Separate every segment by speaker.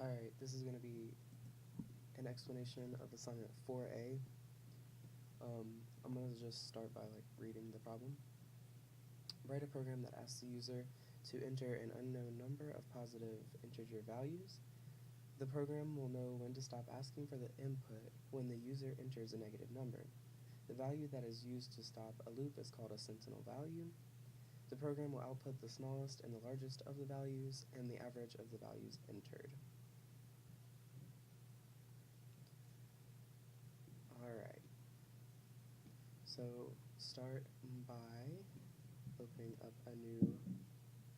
Speaker 1: Alright, this is going to be an explanation of assignment 4A. I'm going to just start by reading the problem. Write a program that asks the user to enter an unknown number of positive integer values. The program will know when to stop asking for the input when the user enters a negative number. The value that is used to stop a loop is called a sentinel value. The program will output the smallest and the largest of the values and the average of the values entered. Alright, so start by opening up a new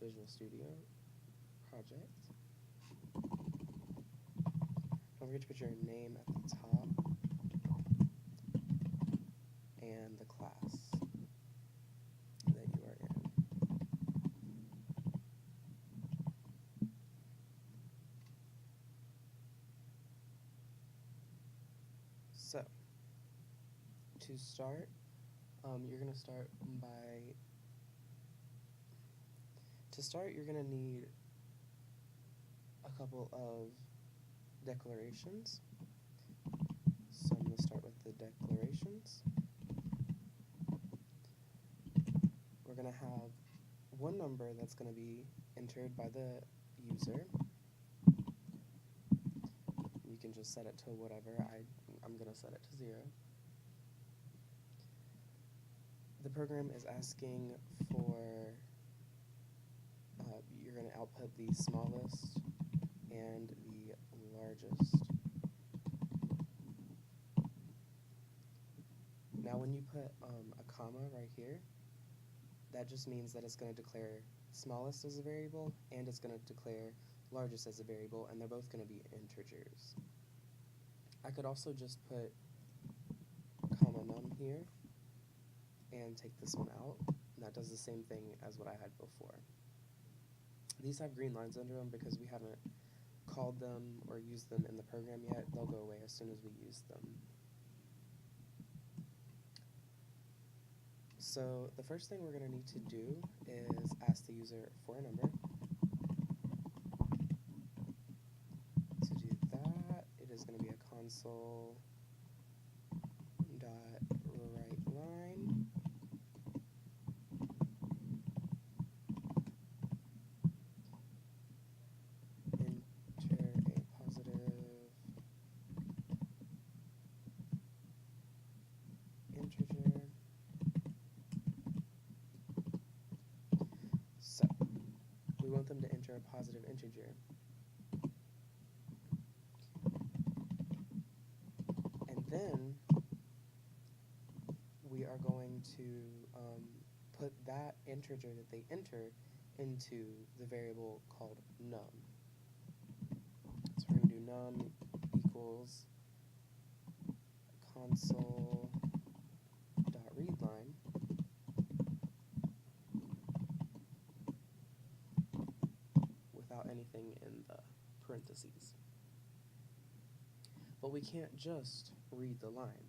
Speaker 1: Visual Studio project. Don't forget to put your name at the top and the class that you are in. So, to start, you're going to start by, you're going to need a couple of declarations. So I'm going to start with the declarations. We're going to have one number that's going to be entered by the user. You can just set it to whatever. I'm going to set it to 0. The program is asking for, you're going to output the smallest and the largest. Now when you put a comma right here, that just means that it's going to declare smallest as a variable and it's going to declare largest as a variable, and they're both going to be integers. I could also just put comma num here and take this one out, and that does the same thing as what I had before. These have green lines under them because we haven't called them or used them in the program yet. They'll go away as soon as we use them. So the first thing we're going to need to do is ask the user for a number. To do that, it is going to be a console dot write line. Enter a positive integer. So, we want them to enter a positive integer. And then, we are going to put that integer that they enter into the variable called num. So we're going to do num equals console.readline without anything in the parentheses. But we can't just read the line,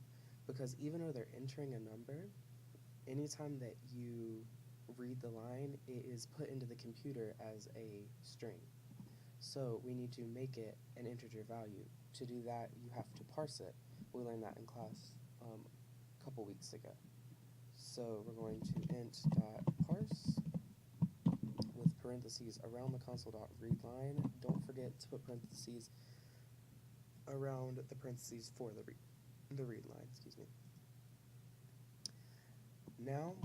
Speaker 1: because even though they're entering a number, anytime that you read the line, it is put into the computer as a string. So we need to make it an integer value. To do that, you have to parse it. We learned that in class a couple weeks ago. So we're going to int.parse with parentheses around the console.readline. Don't forget to put parentheses around the parentheses for the read line, excuse me. Now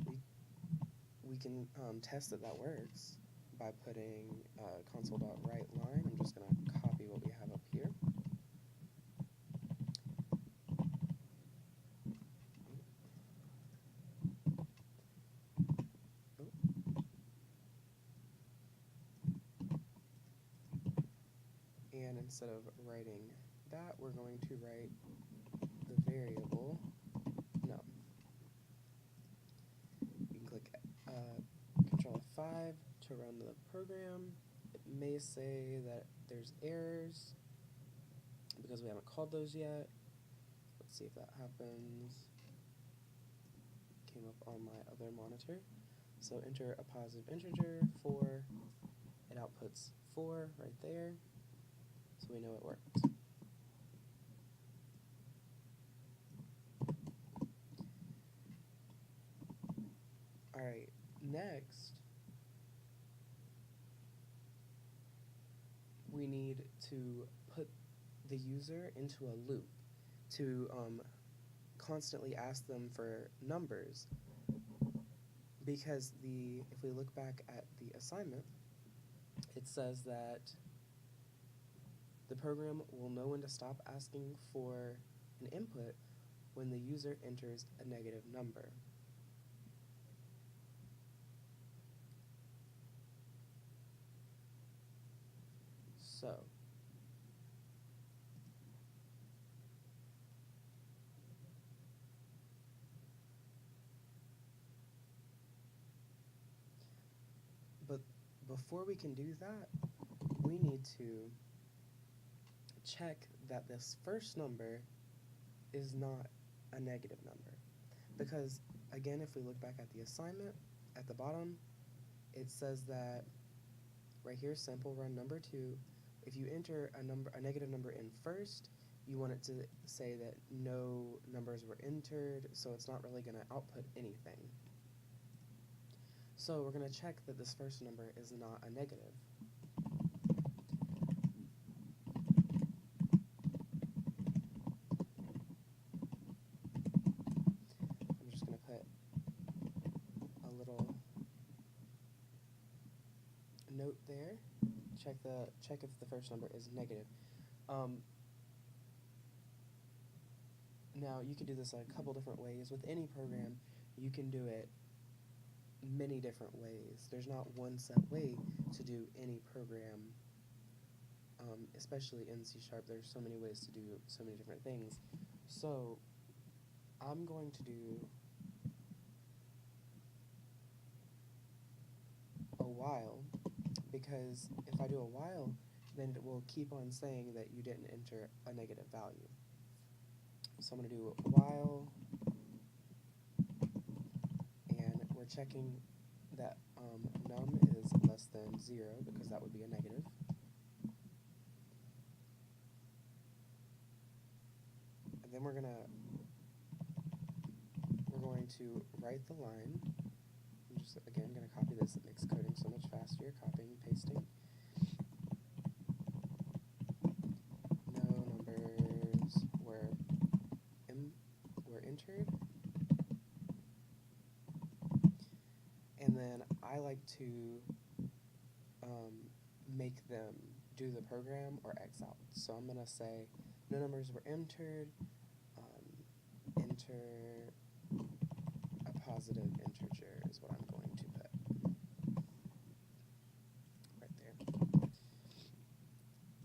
Speaker 1: we can test that works by putting console.writeLine. I'm just going to copy what we have up here. And instead of writing that, we're going to write the variable num. You can click Control F5 to run the program. It may say that there's errors because we haven't called those yet. Let's see if that happens. Came up on my other monitor. So enter a positive integer, 4. It outputs 4 right there. So so we know it worked. Alright, next we need to put the user into a loop to constantly ask them for numbers, because if we look back at the assignment, it says that the program will know when to stop asking for an input when the user enters a negative number. So, but before we can do that, we need to check that this first number is not a negative number. Because, again, if we look back at the assignment, at the bottom, it says that right here, sample run number 2, if you enter a negative number in first, you want it to say that no numbers were entered, so it's not really going to output anything. So we're going to check that this first number is not a negative. I'm just going to put a little note there. Check if the first number is negative. Now you can do this a couple different ways. With any program, you can do it many different ways. There's not one set way to do any program, especially in C#. There's so many ways to do so many different things. So I'm going to do a while, because if I do a while, then it will keep on saying that you didn't enter a negative value. So I'm going to do a while, and we're checking that num is less than 0, because that would be a negative. And then we're going to write the line. I'm just, again, going to copy this. It makes coding so much faster, copying and pasting. No numbers were entered. And then I like to make them do the program or X out. So I'm going to say no numbers were entered, enter a positive integer is what I'm going to put right there.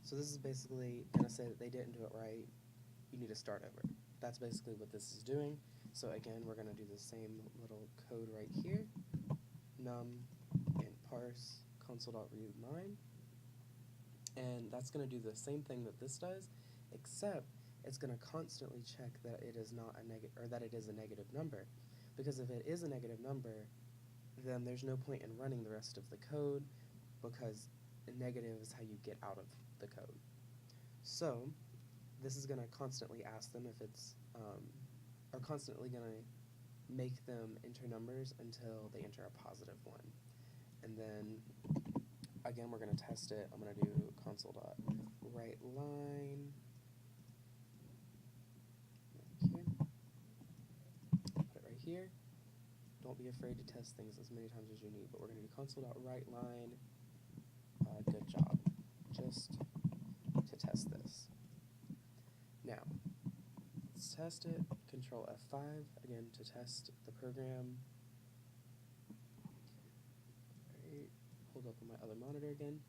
Speaker 1: So this is basically going to say that they didn't do it right, you need to start over. That's basically what this is doing. So again, we're going to do the same little code right here, num and parse console.read line, and that's going to do the same thing that this does, except it's going to constantly check that it is not a negative, or that it is a negative number, because if it is a negative number, then there's no point in running the rest of the code, because a negative is how you get out of the code. So this is going to constantly ask them if it's, or constantly going to make them enter numbers until they enter a positive one. And then, again, we're going to test it. I'm going to do console.write line. Okay. Put it right here. Don't be afraid to test things as many times as you need, but we're going to do console.write line. Good job. Just to test this. Now, let's test it. Control F5, again, to test the program. Right, hold up on my other monitor again.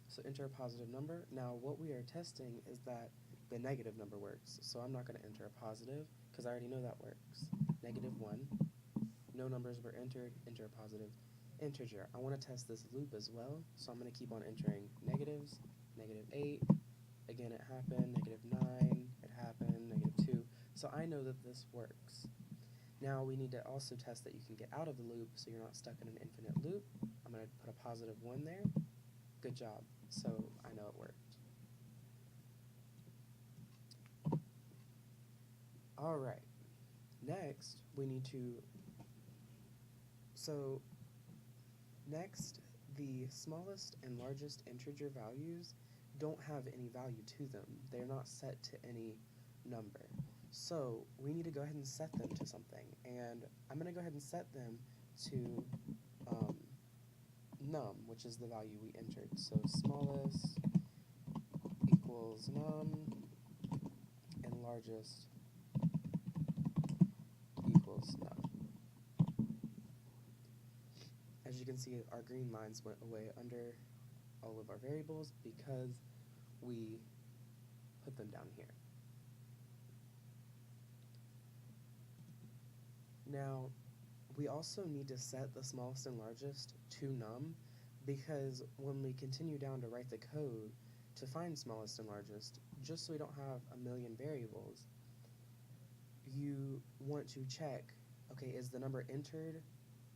Speaker 1: So enter a positive number. Now, what we are testing is that the negative number works. So I'm not going to enter a positive, because I already know that works. -1. No numbers were entered. Enter a positive integer. I want to test this loop as well, so I'm going to keep on entering negatives. -8. Again, it happened. -9. It happened. -2. So I know that this works. Now we need to also test that you can get out of the loop, so you're not stuck in an infinite loop. I'm going to put a +1 there. Good job. So I know it worked. Alright, next we need to, next the smallest and largest integer values don't have any value to them. They're not set to any number. So we need to go ahead and set them to something, and I'm going to go ahead and set them to num, which is the value we entered. So smallest equals num, and largest equals num. As you can see, our green lines went away under all of our variables because we put them down here. Now, we also need to set the smallest and largest to num, because when we continue down to write the code to find smallest and largest, just so we don't have a million variables, you want to check, okay, is the number entered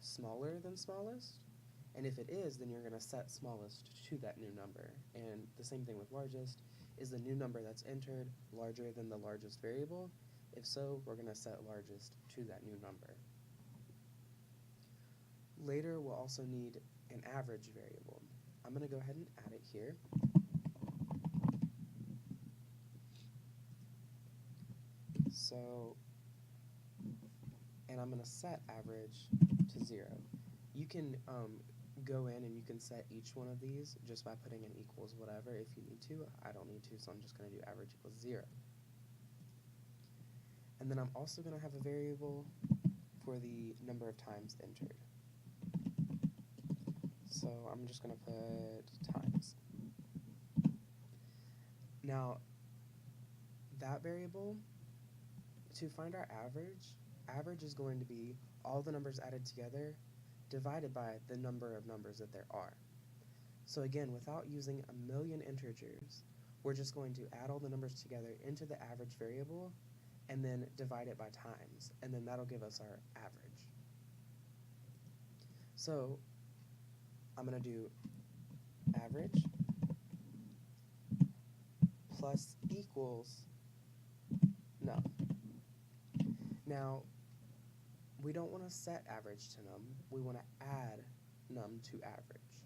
Speaker 1: smaller than smallest? And if it is, then you're going to set smallest to that new number. And the same thing with largest. Is the new number that's entered larger than the largest variable? If so, we're going to set largest to that new number. Later, we'll also need an average variable. I'm going to go ahead and add it here. And I'm going to set average to 0. You can go in and you can set each one of these just by putting in equals whatever if you need to. I don't need to, so I'm just going to do average equals 0. And then I'm also going to have a variable for the number of times entered. So I'm just going to put times. Now, that variable, to find our average is going to be all the numbers added together divided by the number of numbers that there are. So again, without using a million integers, we're just going to add all the numbers together into the average variable and then divide it by times, and then that'll give us our average. So I'm going to do average plus equals num. Now, we don't want to set average to num, we want to add num to average.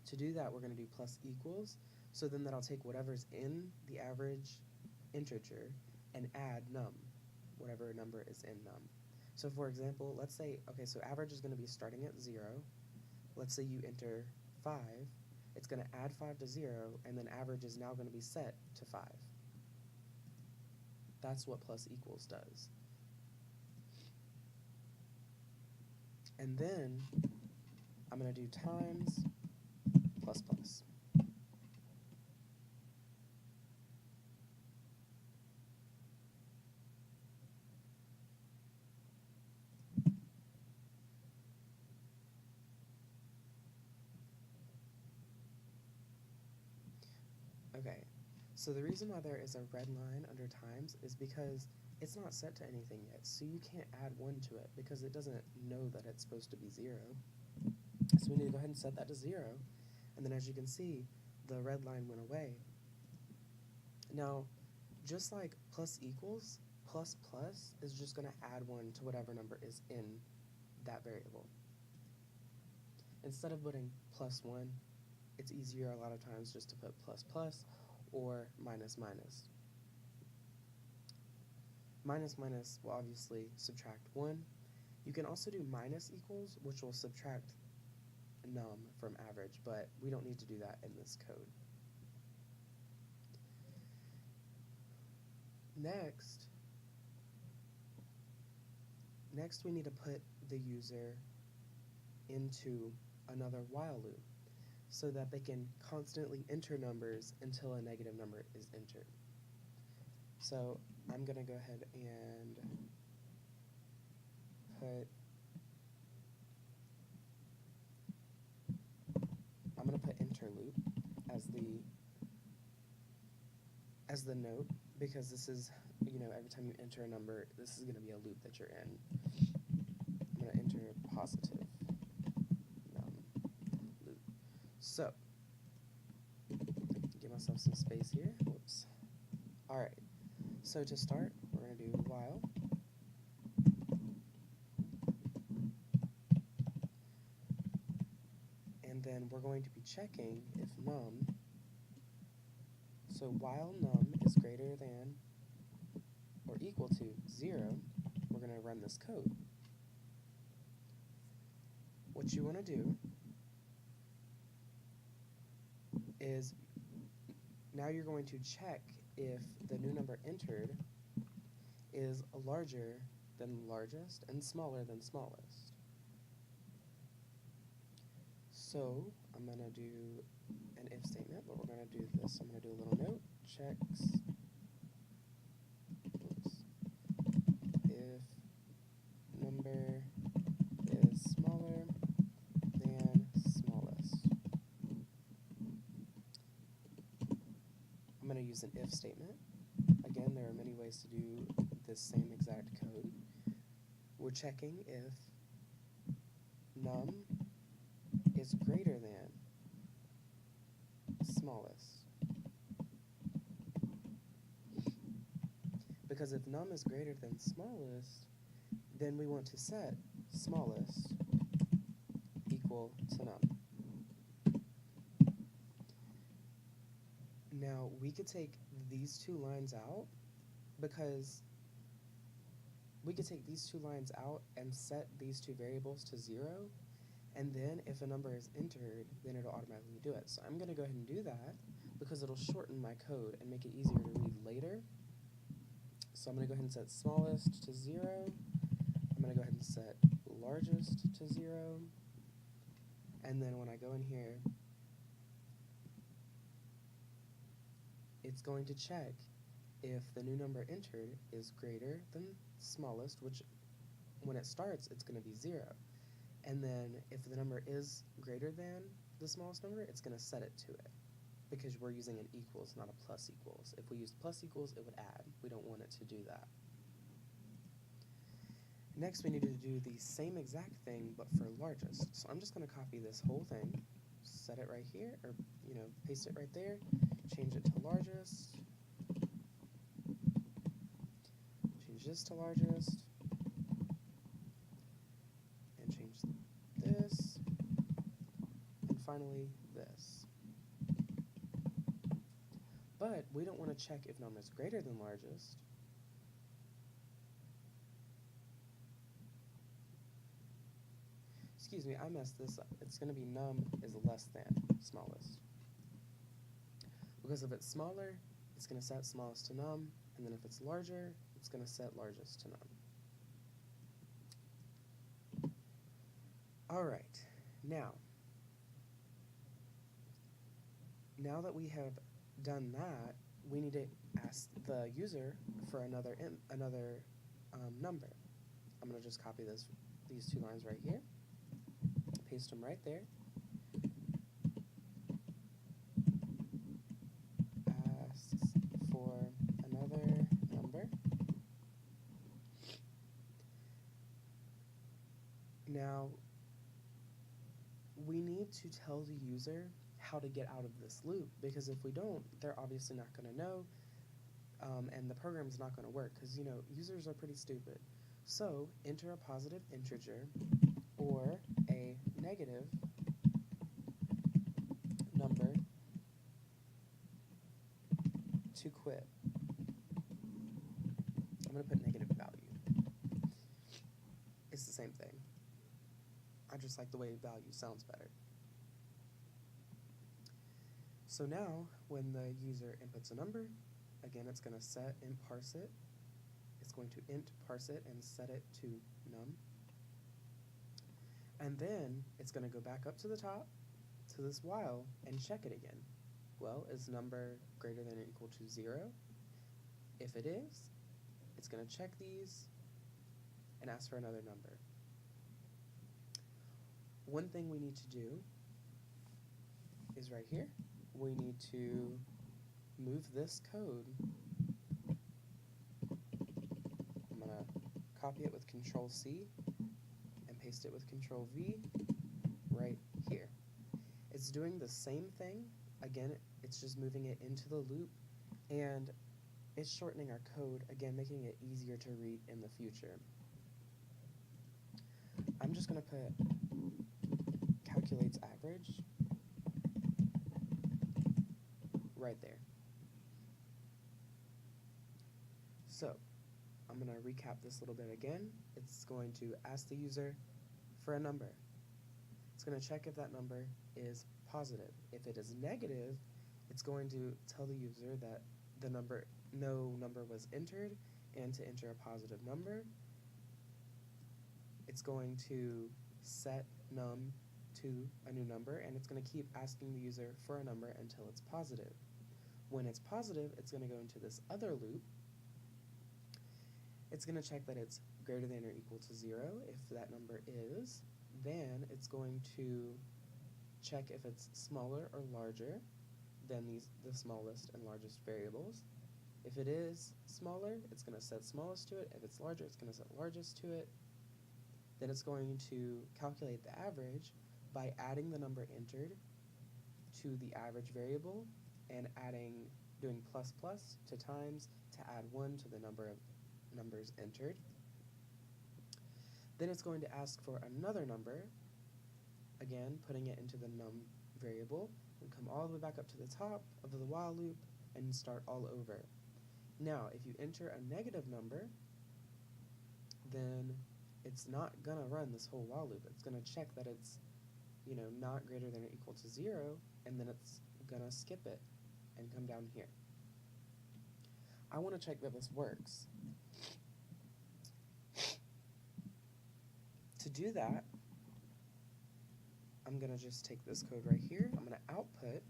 Speaker 1: To do that, we're going to do plus equals, so then that'll take whatever's in the average integer and add num, whatever number is in num. So for example, let's say, okay, so average is going to be starting at 0. Let's say you enter 5, it's going to add 5 to 0, and then average is now going to be set to 5. That's what plus equals does. And then I'm going to do times plus plus. Okay, so the reason why there is a red line under times is because it's not set to anything yet, so you can't add 1 to it because it doesn't know that it's supposed to be 0. So we need to go ahead and set that to 0, and then as you can see, the red line went away. Now, just like plus equals, plus plus is just going to add 1 to whatever number is in that variable. Instead of putting plus 1, it's easier a lot of times just to put plus plus or minus minus. Minus minus will obviously subtract 1. You can also do minus equals, which will subtract num from average, but we don't need to do that in this code. Next we need to put the user into another while loop so that they can constantly enter numbers until a negative number is entered. So I'm going to go ahead and put interloop as the note, because this is, every time you enter a number, this is going to be a loop that you're in. I'm going to enter positive num loop. So, give myself some space here. Whoops. Alright, so to start, we're going to do while. And then we're going to be checking if num, so while num is greater than or equal to 0, we're going to run this code. What you want to do is now you're going to check if the new number entered is larger than largest and smaller than smallest. So I'm going to do an if statement, but we're going to do this. I'm going to do a little note, checks if number is smaller than smallest. I'm going to use an if statement. Again, there are many ways to do this same exact code. We're checking if num is greater than smallest. Because if num is greater than smallest, then we want to set smallest equal to num. Now, we could take these two lines out because we could take these two lines out and set these two variables to 0, and then if a number is entered, then it'll automatically do it. So I'm going to go ahead and do that because it'll shorten my code and make it easier to read later. So I'm going to go ahead and set smallest to 0. I'm going to go ahead and set largest to 0. And then when I go in here, it's going to check if the new number entered is greater than smallest, which when it starts, it's going to be 0. And then if the number is greater than the smallest number, it's going to set it to it because we're using an equals, not a plus equals. If we used plus equals, it would add. We don't want it to do that. Next, we need to do the same exact thing, but for largest. So I'm just going to copy this whole thing, set it right here, or paste it right there, change it to largest, change this to largest, and change this, and finally this. But we don't want to check if num is greater than largest. Excuse me, I messed this up. It's going to be num is less than smallest. Because if it's smaller, it's going to set smallest to num, and then if it's larger, it's going to set largest to num. Alright, now that we have done that, we need to ask the user for another number. I'm going to just copy these two lines right here, paste them right there, asks for another number. Now, we need to tell the user how to get out of this loop, because if we don't, they're obviously not going to know, and the program's not going to work, because users are pretty stupid. So enter a positive integer or a negative number to quit. I'm going to put negative value. It's the same thing. I just like the way value sounds better. So now, when the user inputs a number, again, it's going to set int parse it. It's going to int parse it and set it to num. And then it's going to go back up to the top to this while and check it again. Well, is number greater than or equal to 0? If it is, it's going to check these and ask for another number. One thing we need to do is right here. We need to move this code. I'm going to copy it with Control-C and paste it with Control-V right here. It's doing the same thing. Again, it's just moving it into the loop. And it's shortening our code, again, making it easier to read in the future. I'm just going to put calculates average right there. So I'm going to recap this a little bit again. It's going to ask the user for a number. It's going to check if that number is positive. If it is negative, it's going to tell the user that no number was entered and to enter a positive number. It's going to set num to a new number, and it's going to keep asking the user for a number until it's positive. When it's positive, it's going to go into this other loop. It's going to check that it's greater than or equal to 0. If that number is, then it's going to check if it's smaller or larger than the smallest and largest variables. If it is smaller, it's going to set smallest to it. If it's larger, it's going to set largest to it. Then it's going to calculate the average by adding the number entered to the average variable and doing plus plus to times to add 1 to the number of numbers entered. Then it's going to ask for another number, again putting it into the num variable, and come all the way back up to the top of the while loop and start all over. Now, if you enter a negative number, then it's not going to run this whole while loop. It's going to check that it's not greater than or equal to 0, and then it's going to skip it and come down here. I want to check that this works. To do that, I'm going to just take this code right here. I'm going to output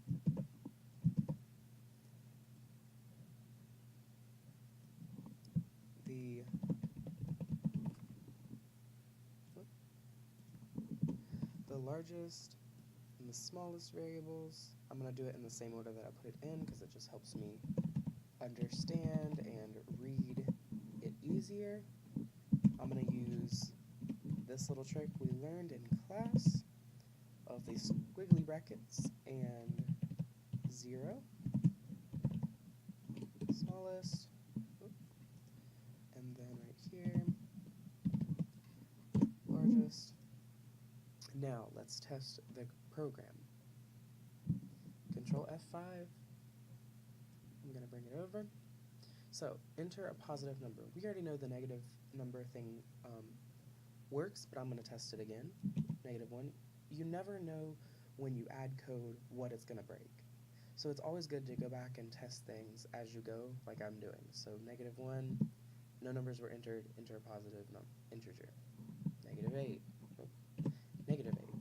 Speaker 1: the largest and the smallest variables. I'm going to do it in the same order that I put it in because it just helps me understand and read it easier. I'm going to use this little trick we learned in class of these squiggly brackets and 0, smallest, and then right here, largest. Now let's test the program. Control F5. I'm going to bring it over. So enter a positive number. We already know the negative number thing works, but I'm going to test it again. -1. You never know when you add code what it's going to break. So it's always good to go back and test things as you go, like I'm doing. So -1, no numbers were entered, enter a positive integer. -8, -8.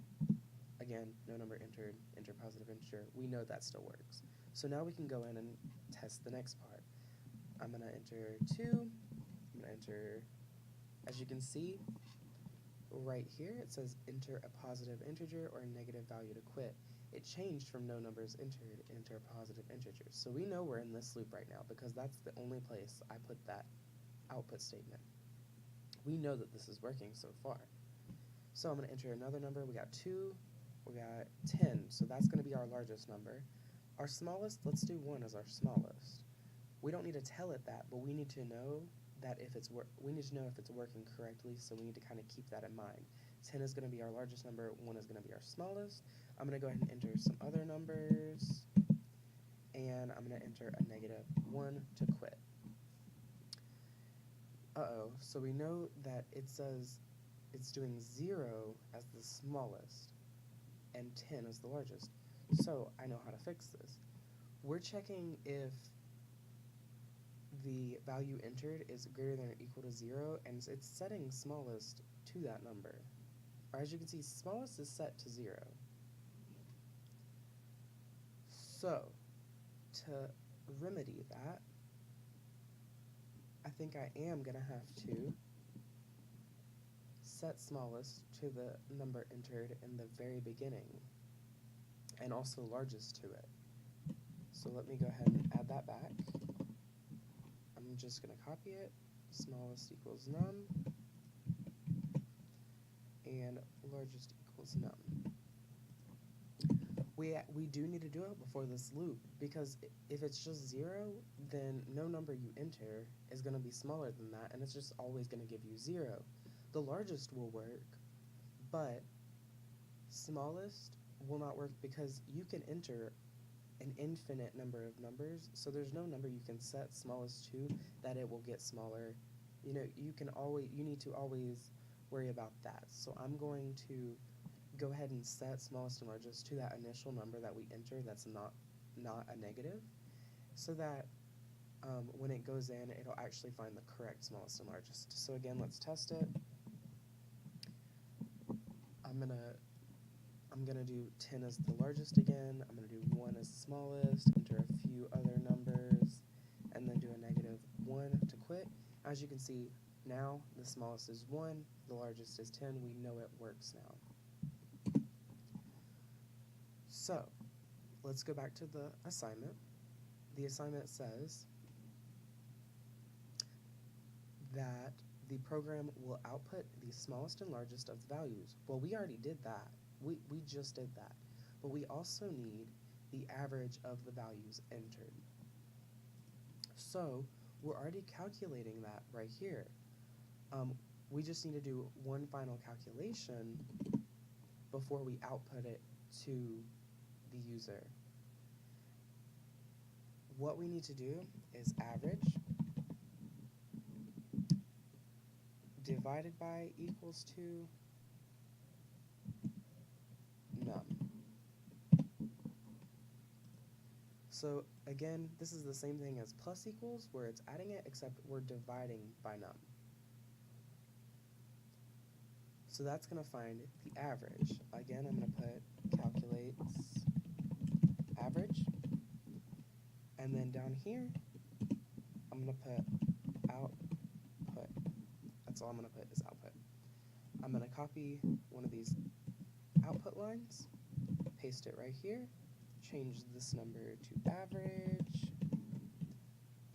Speaker 1: Again, no number entered, enter positive integer. We know that still works. So now we can go in and test the next part. I'm going to enter 2. I'm going to enter, as you can see, right here it says enter a positive integer or a negative value to quit. It changed from no numbers entered, enter a positive integer. So we know we're in this loop right now because that's the only place I put that output statement. We know that this is working so far. So I'm going to enter another number. We got 2, we got 10, so that's going to be our largest number. Our smallest, let's do 1 as our smallest. We don't need to tell it that, but we need to know that if it's working correctly, so we need to kind of keep that in mind. 10 is going to be our largest number, 1 is going to be our smallest. I'm going to go ahead and enter some other numbers, and I'm going to enter a -1 to quit. So we know that it says it's doing 0 as the smallest and 10 as the largest. So I know how to fix this. We're checking if the value entered is greater than or equal to 0, and it's setting smallest to that number. Or as you can see, smallest is set to 0. So to remedy that, I think I am going to have to set smallest to the number entered in the very beginning, and also largest to it. So let me go ahead and add that back. I'm just going to copy it, smallest equals num, and largest equals num. we do need to do it before this loop, because if it's just 0, then no number you enter is going to be smaller than that, and it's just always going to give you 0. The largest will work, but smallest will not work because you can enter an infinite number of numbers, so there's no number you can set smallest to that it will get smaller. You know, you need to always worry about that. So I'm going to go ahead and set smallest and largest to that initial number that we enter that's not a negative, so that when it goes in, it'll actually find the correct smallest and largest. So again, let's test it. I'm gonna do 10 as the largest again. I'm gonna do 1 as the smallest, enter a few other numbers, and then do a -1 to quit. As you can see, now the smallest is 1, the largest is 10. We know it works now. So let's go back to the assignment. The assignment says that the program will output the smallest and largest of the values. Well, we already did that. We just did that. But we also need the average of the values entered. So we're already calculating that right here. We just need to do one final calculation before we output it to the user. What we need to do is average divided by equals to num. So again, this is the same thing as plus equals, where it's adding it, except we're dividing by num. So that's going to find the average. Again, I'm going to put calculates average, and then down here, I'm going to put output. That's all I'm going to put is output. I'm going to copy one of these output lines, paste it right here, change this number to average,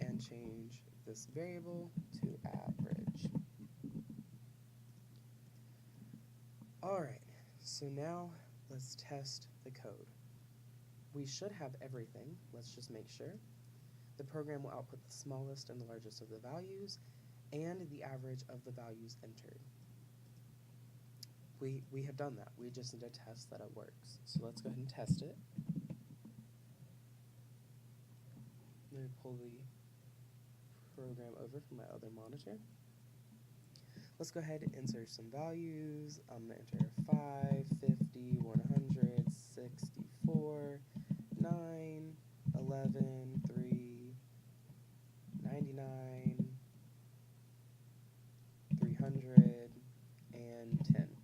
Speaker 1: and change this variable to average. Alright, so now let's test the code. We should have everything. Let's just make sure. The program will output the smallest and the largest of the values and the average of the values entered. We have done that. We just need to test that it works. So let's go ahead and test it. Let me pull the program over from my other monitor. Let's go ahead and insert some values. I'm going to enter 5, 50, 100, 64, 9, 11, 3, 99, 300, and 10.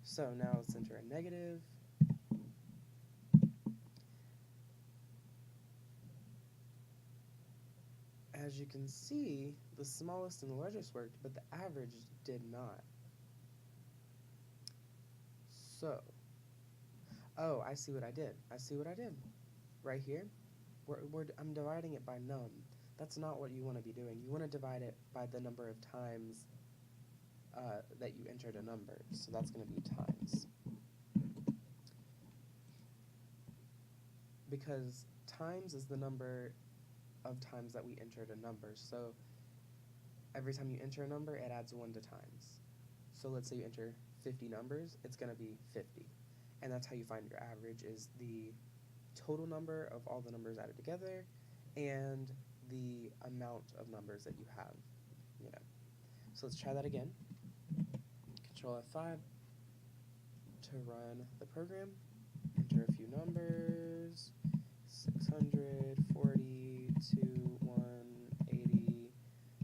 Speaker 1: So now let's enter a negative. As you can see, the smallest and the largest worked, but the average did not. So, oh, I see what I did. Right here, I'm dividing it by num. That's not what you want to be doing. You want to divide it by the number of times that you entered a number. So that's going to be times. Because times is the number of times that we entered a number. So every time you enter a number, it adds 1 to times. So let's say you enter 50 numbers, it's going to be 50. And that's how you find your average, is the total number of all the numbers added together and the amount of numbers that you have, you know. So let's try that again. Control F5 to run the program. Enter a few numbers. 600, 40, 2, 1, 80,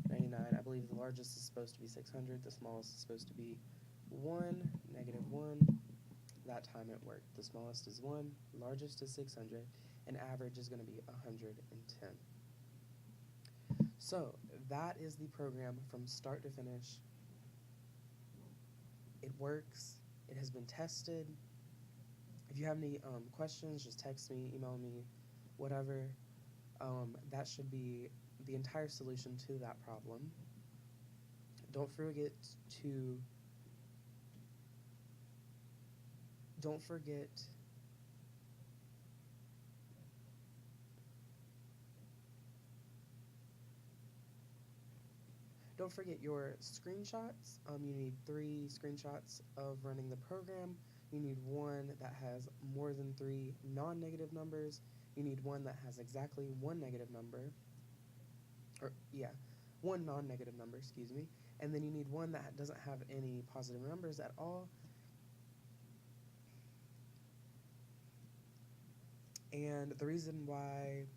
Speaker 1: 99. I believe the largest is supposed to be 600. The smallest is supposed to be 1, -1. That time it worked. The smallest is 1, largest is 600, and average is going to be 110. So that is the program from start to finish. It works. It has been tested. If you have any questions, just text me, email me, whatever. That should be the entire solution to that problem. Don't forget Don't forget your screenshots. You need 3 screenshots of running the program. You need one that has more than 3 non-negative numbers. You need one that has exactly one negative number, or yeah, one non-negative number, excuse me. And then you need one that doesn't have any positive numbers at all. And the reason why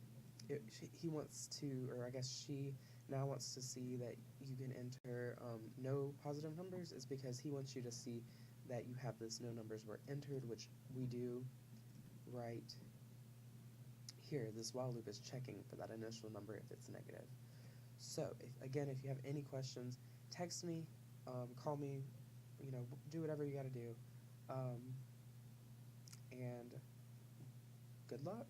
Speaker 1: he wants to, or I guess she now wants to see that you can enter no positive numbers is because he wants you to see that you have this no numbers were entered, which we do right here. This while loop is checking for that initial number if it's negative. So again, if you have any questions, text me, call me, do whatever you got to do. And good luck.